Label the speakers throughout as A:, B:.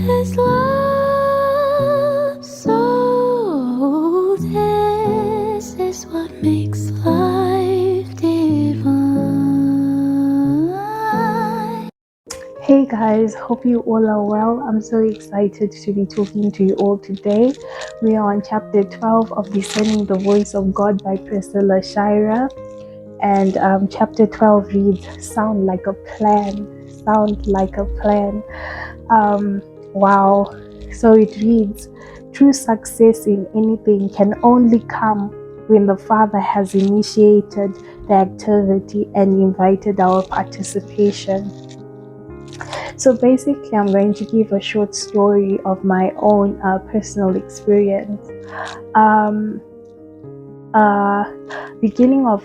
A: His love so this is what makes life divine.
B: Hey guys, hope you all are well. I'm so excited to be talking to you all today. We are on chapter 12 of Discerning the Voice of God by Priscilla Shira. And chapter 12 reads, Sound like a plan. Sound like a plan. Wow. So it reads, True success in anything can only come when the Father has initiated the activity and invited our participation. So basically, I'm going to give a short story of my own personal experience. Beginning of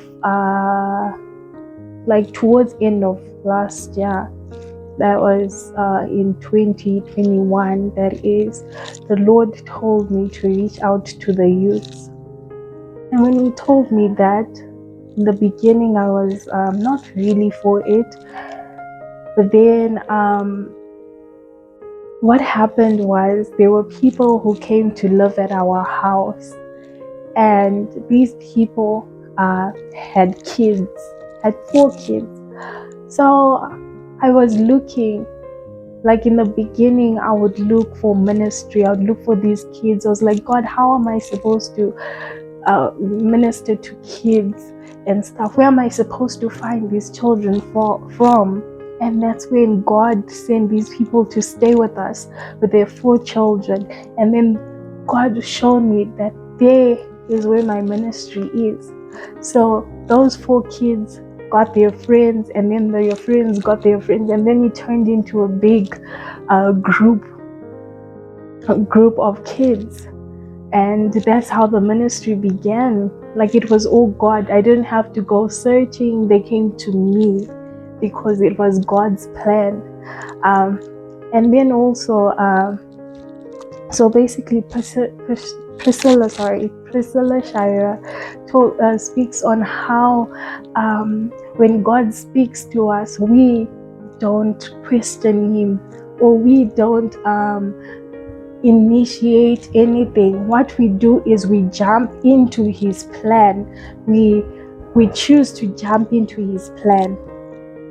B: like towards end of last year, that was in 2021, that is, the Lord told me to reach out to the youths. And when he told me that, in the beginning I was not really for it, but then what happened was there were people who came to live at our house, and these people had kids, had 4 kids. So I was looking, like in the beginning I would look for ministry, I would look for these kids. I was like, God, how am I supposed to minister to kids and stuff? Where am I supposed to find these children from? And that's when God sent these people to stay with us with their 4 children. And then God showed me that there is where my ministry is. So those 4 kids got their friends, and then their friends got their friends, and then it turned into a big group of kids. And that's how the ministry began. Like, it was all God. I didn't have to go searching. They came to me because it was God's plan. And then also, so basically, Priscilla Shira speaks on how when God speaks to us, we don't question Him, or we don't initiate anything. What we do is we jump into His plan. We choose to jump into His plan.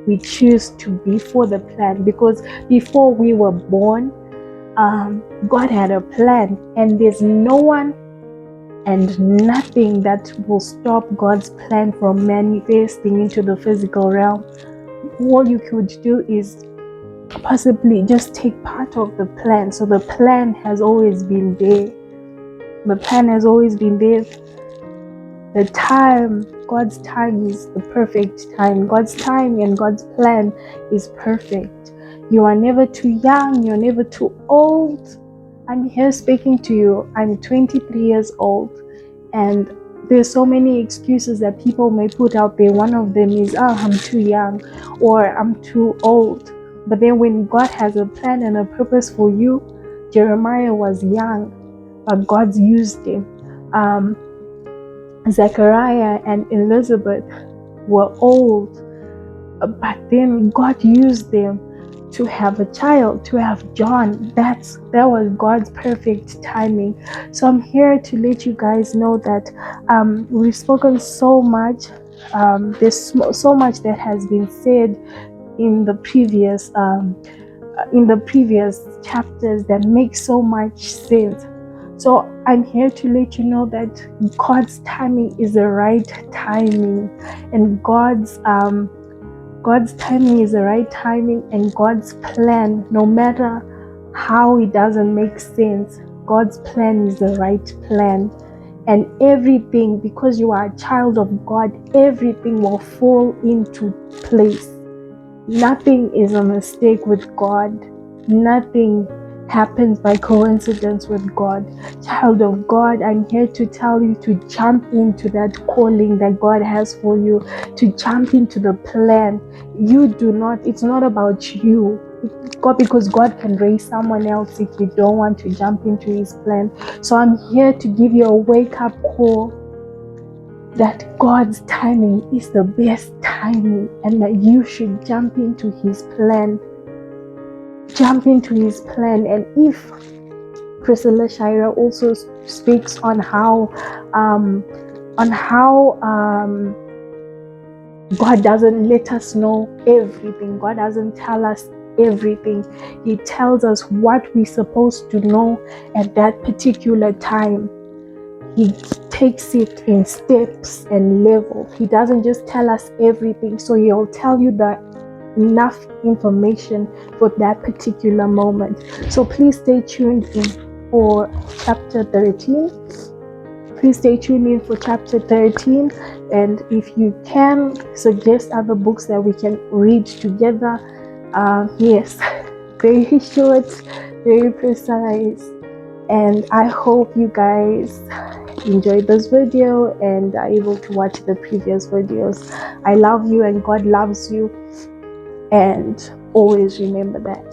B: We choose to be for the plan, because before we were born, God had a plan, and there's no one and nothing that will stop God's plan from manifesting into the physical realm. All you could do is possibly just take part of the plan. So the plan has always been there. The plan has always been there. The time, God's time is the perfect time. God's time and God's plan is perfect. You are never too young. You're never too old. I'm here speaking to you. I'm 23 years old, and there's so many excuses that people may put out there. One of them is, I'm too young, or I'm too old. But then when God has a plan and a purpose for you, Jeremiah was young, but God used him. Zechariah and Elizabeth were old, but then God used them to have a child, to have John. That was God's perfect timing. So I'm here to let you guys know that we've spoken so much. There's so much that has been said in the previous chapters that make so much sense. So I'm here to let you know that God's timing is the right timing, and God's timing is the right timing, and God's plan, no matter how it doesn't make sense, God's plan is the right plan. And everything, because you are a child of God, everything will fall into place. Nothing is a mistake with God. Nothing happens by coincidence with God. Child of God, I'm here to tell you to jump into that calling that God has for you, to jump into the plan. It's not about you. Because God can raise someone else if you don't want to jump into His plan. So I'm here to give you a wake-up call that God's timing is the best timing, and that you should jump into His plan. jump into his plan. And if Priscilla Shira also speaks on how God doesn't let us know everything. God doesn't tell us everything. He tells us what we're supposed to know at that particular time. He takes it in steps and levels. He doesn't just tell us everything. So he'll tell you the enough information for that particular moment. So please stay tuned in for chapter 13. Please stay tuned in for chapter 13. And if you can suggest other books that we can read together, yes, very short, very precise. And I hope you guys enjoyed this video and are able to watch the previous videos. I love you and God loves you. And always remember that.